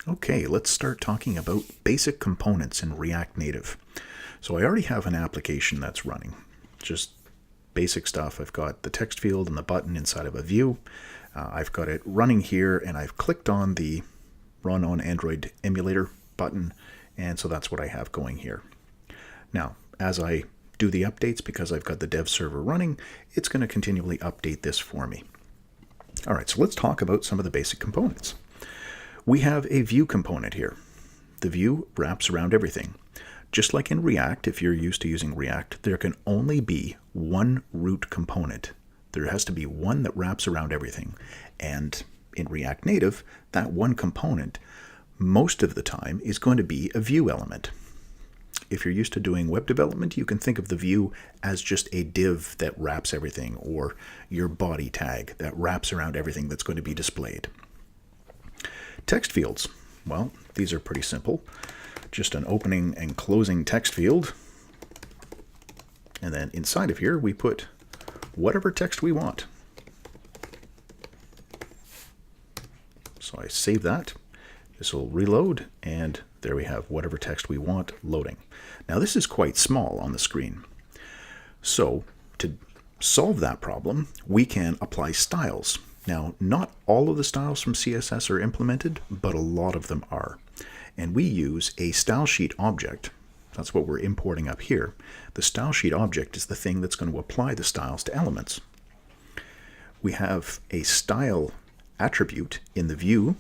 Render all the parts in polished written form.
Okay, let's start talking about basic components in React Native. So I already have an application that's running. Just basic stuff. I've got the text field and the button inside of a view. I've got it running here, and I've clicked on the Run on Android emulator button, and so that's what I have going here. Now, as I do the updates, because I've got the dev server running, it's going to continually update this for me. All right, so let's talk about some of the basic components. We have a view component here. The view wraps around everything. Just like in React, if you're used to using React, there can only be one root component. There has to be one that wraps around everything. And in React Native, that one component, most of the time, is going to be a view element. If you're used to doing web development, you can think of the view as just a div that wraps everything, or your body tag that wraps around everything that's going to be displayed. Text fields. Well, these are pretty simple. Just an opening and closing text field. And then inside of here, we put whatever text we want. So I save that. This will reload, and there we have whatever text we want loading. Now this is quite small on the screen. So to solve that problem, we can apply styles. Now, not all of the styles from CSS are implemented, but a lot of them are. And we use a style sheet object. That's what we're importing up here. The style sheet object is the thing that's going to apply the styles to elements. We have a style attribute in the view.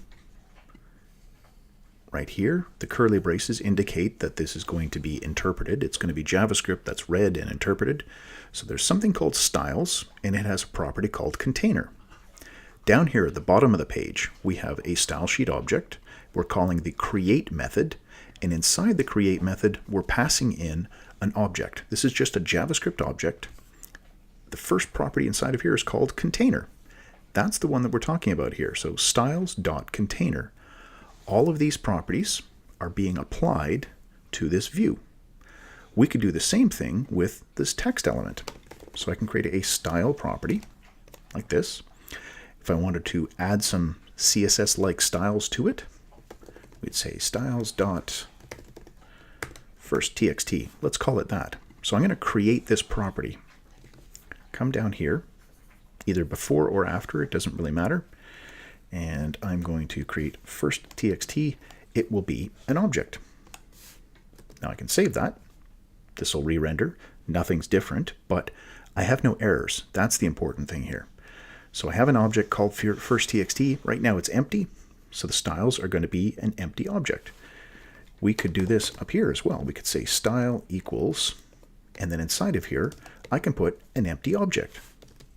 Right here, the curly braces indicate that this is going to be interpreted. It's going to be JavaScript that's read and interpreted. So there's something called styles, and it has a property called container. Down here at the bottom of the page, we have a style sheet object. We're calling the create method, and inside the create method, we're passing in an object. This is just a JavaScript object. The first property inside of here is called container. That's the one that we're talking about here. So styles.container. All of these properties are being applied to this view. We could do the same thing with this text element. So I can create a style property like this. If I wanted to add some CSS-like styles to it, we'd say styles.firstTXT. Let's call it that. So I'm going to create this property. Come down here, either before or after, it doesn't really matter. And I'm going to create firstTXT. It will be an object. Now I can save that. This will re-render. Nothing's different, but I have no errors. That's the important thing here. So I have an object called firstTXT. Right now it's empty, so the styles are going to be an empty object. We could do this up here as well. We could say style equals, and then inside of here, I can put an empty object.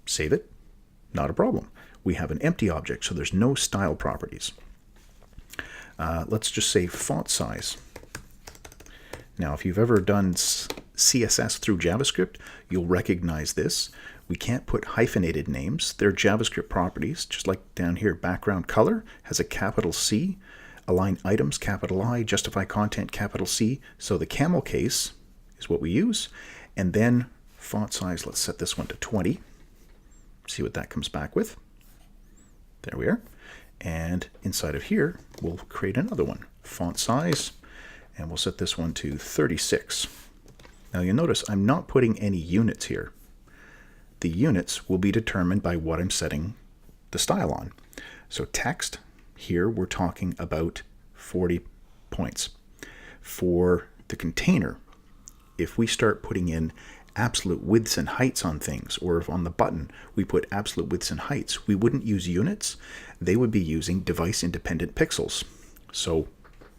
Save it, not a problem. We have an empty object, so there's no style properties. Let's just say font size. Now, if you've ever done CSS through JavaScript, you'll recognize this. We can't put hyphenated names. They're JavaScript properties, just like down here. Background color has a capital C, align items, capital I, justify content, capital C. So the camel case is what we use. And then font size, let's set this one to 20. See what that comes back with. There we are. And inside of here, we'll create another one. Font size, and we'll set this one to 36. Now you'll notice I'm not putting any units here. The units will be determined by what I'm setting the style on. So text, here we're talking about 40 points. For the container, if we start putting in absolute widths and heights on things, or if on the button we put absolute widths and heights, we wouldn't use units. They would be using device-independent pixels. So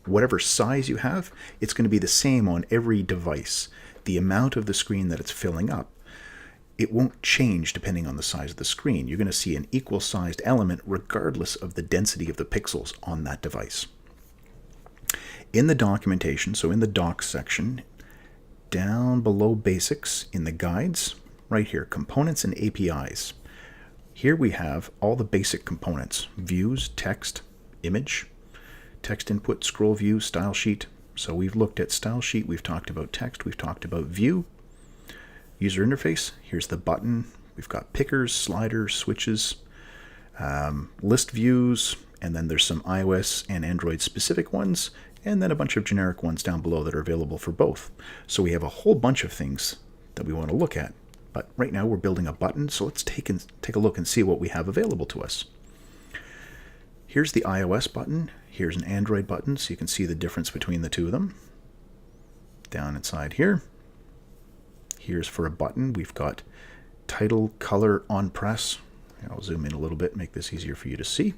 whatever size you have, it's going to be the same on every device. The amount of the screen that it's filling up, it won't change depending on the size of the screen. You're going to see an equal-sized element regardless of the density of the pixels on that device. In the documentation, so in the docs section, down below basics in the guides, right here, components and APIs. Here we have all the basic components: views, text, image, text input, scroll view, style sheet. So we've looked at style sheet, we've talked about text, we've talked about view. User interface, here's the button. We've got pickers, sliders, switches, list views, and then there's some iOS and Android specific ones, and then a bunch of generic ones down below that are available for both. So we have a whole bunch of things that we want to look at. But right now we're building a button, so let's take a look and see what we have available to us. Here's the iOS button, here's an Android button, so you can see the difference between the two of them. Down inside here, here's for a button, we've got title, color, on press. I'll zoom in a little bit, make this easier for you to see.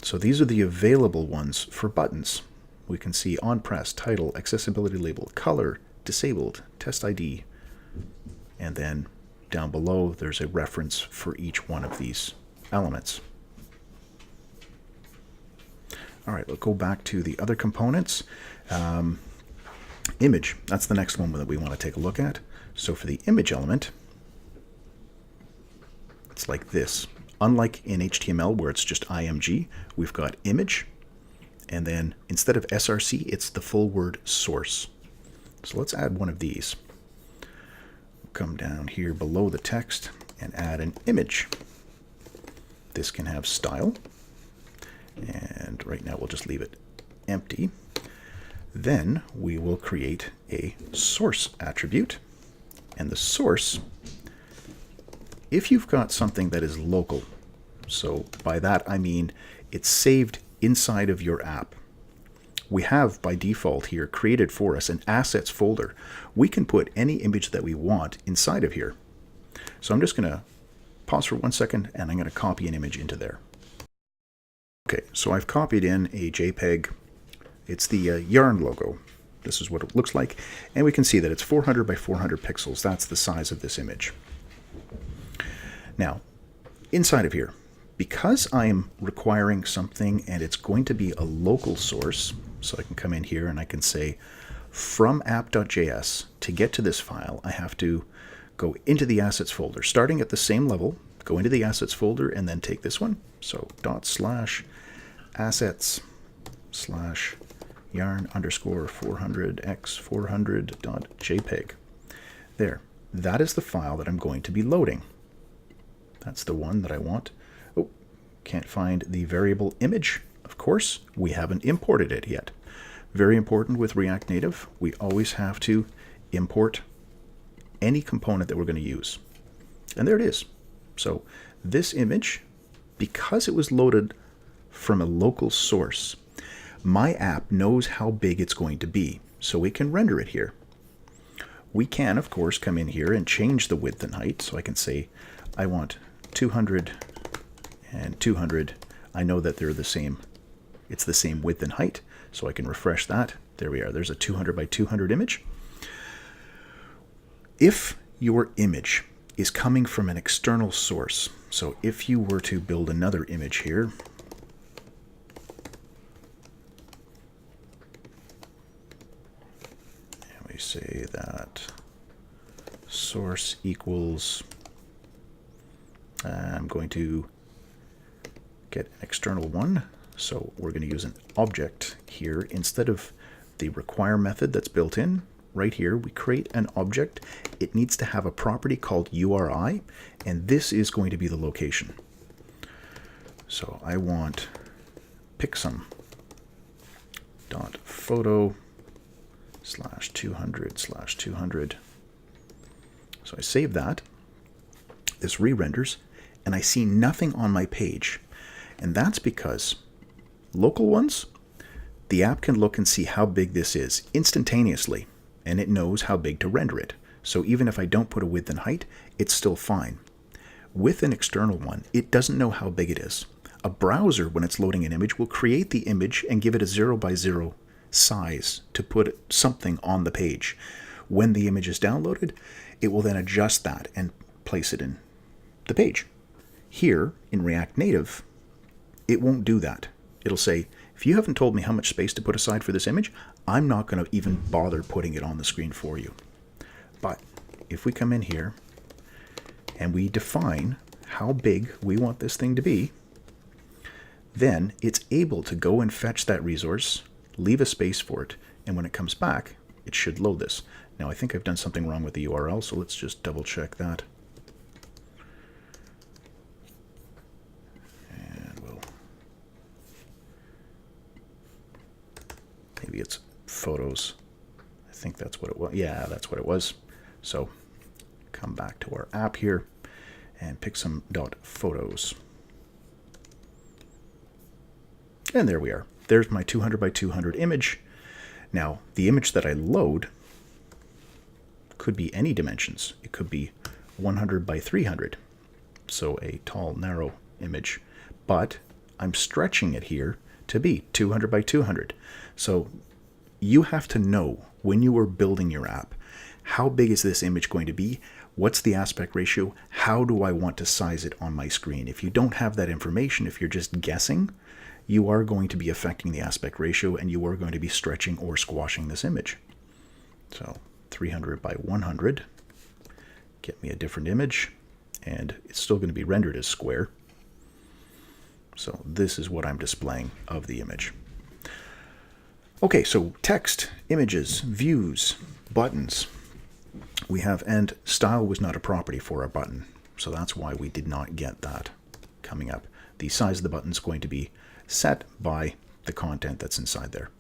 So these are the available ones for buttons. We can see on press, title, accessibility label, color, disabled, test ID, and then down below there's a reference for each one of these elements. All right, let's go back to the other components. Image, that's the next one that we want to take a look at. So for the image element, it's like this. Unlike in HTML where it's just IMG, we've got image, and then instead of SRC, it's the full word source. So let's add one of these. We'll come down here below the text and add an image. This can have style, and right now we'll just leave it empty. Then we will create a source attribute, and the source, if you've got something that is local, so by that I mean it's saved inside of your app. We have by default here created for us an assets folder. We can put any image that we want inside of here. So I'm just going to pause for 1 second and I'm going to copy an image into there. Okay, so I've copied in a JPEG. It's the Yarn logo. This is what it looks like, and we can see that it's 400 by 400 pixels. That's the size of this image. Now, inside of here, because I am requiring something and it's going to be a local source, so I can come in here and I can say from app.js, to get to this file, I have to go into the assets folder, starting at the same level, go into the assets folder and then take this one. So /assets/yarn_400x400.jpg. There, that is the file that I'm going to be loading. That's the one that I want. Oh, can't find the variable image. Of course, we haven't imported it yet. Very important with React Native, we always have to import any component that we're going to use. And there it is. So this image, because it was loaded from a local source, my app knows how big it's going to be, so we can render it here. We can, of course, come in here and change the width and height. So I can say, I want 200 and 200. I know that they're the same. It's the same width and height, so I can refresh that. There we are. There's a 200 by 200 image. If your image is coming from an external source, so if you were to build another image here, and we say that source equals, I'm going to get an external one, so we're going to use an object here instead of the require method that's built in. Right here, we create an object. It needs to have a property called URI, and this is going to be the location. So I want pixum.photo/200/200. So I save that. This re-renders, and I see nothing on my page. And that's because local ones, the app can look and see how big this is instantaneously, and it knows how big to render it. So even if I don't put a width and height, it's still fine. With an external one, it doesn't know how big it is. A browser, when it's loading an image, will create the image and give it a 0 by 0 size to put something on the page. When the image is downloaded, it will then adjust that and place it in the page. Here, in React Native, it won't do that. It'll say, if you haven't told me how much space to put aside for this image, I'm not going to even bother putting it on the screen for you. But if we come in here and we define how big we want this thing to be, then it's able to go and fetch that resource, leave a space for it, and when it comes back, it should load this. Now I think I've done something wrong with the URL, so let's just double check that. And maybe it's photos. I think that's what it was. Yeah, that's what it was. So come back to our app here and pick some .photos. And there we are. There's my 200 by 200 image. Now, the image that I load could be any dimensions. It could be 100 by 300, so a tall, narrow image. But I'm stretching it here to be 200 by 200. So you have to know when you are building your app, how big is this image going to be? What's the aspect ratio? How do I want to size it on my screen? If you don't have that information, if you're just guessing, you are going to be affecting the aspect ratio and you are going to be stretching or squashing this image. So 300 by 100, get me a different image, and it's still going to be rendered as square. So this is what I'm displaying of the image. Okay, so text, images, views, buttons. We have, and style was not a property for our button, so that's why we did not get that coming up. The size of the button is going to be set by the content that's inside there.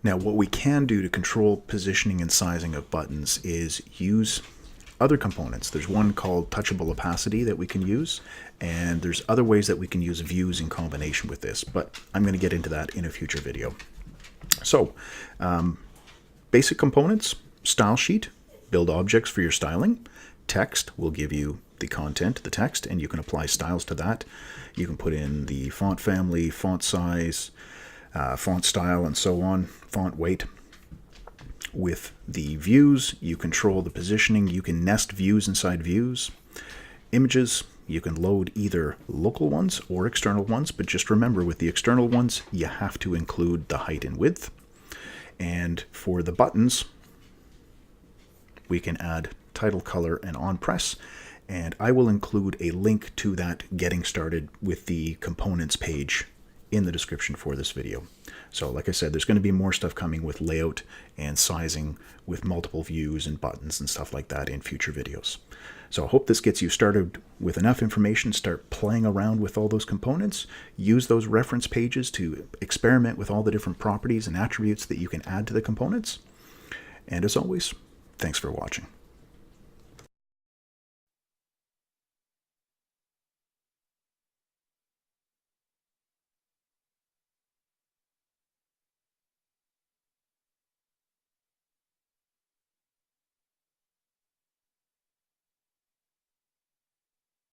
Now, what we can do to control positioning and sizing of buttons is use other components. There's one called touchable opacity that we can use, and there's other ways that we can use views in combination with this, but I'm going to get into that in a future video. So, basic components, style sheet, build objects for your styling. Text will give you the content, the text, and you can apply styles to that. You can put in the font family, font size, font style, and so on, font weight. With the views, you control the positioning. You can nest views inside views. Images, you can load either local ones or external ones, but just remember with the external ones, you have to include the height and width. And for the buttons, we can add title, color, and on press. And I will include a link to that getting started with the components page in the description for this video. So like I said, there's going to be more stuff coming with layout and sizing with multiple views and buttons and stuff like that in future videos. So I hope this gets you started with enough information, start playing around with all those components, use those reference pages to experiment with all the different properties and attributes that you can add to the components. And as always, thanks for watching.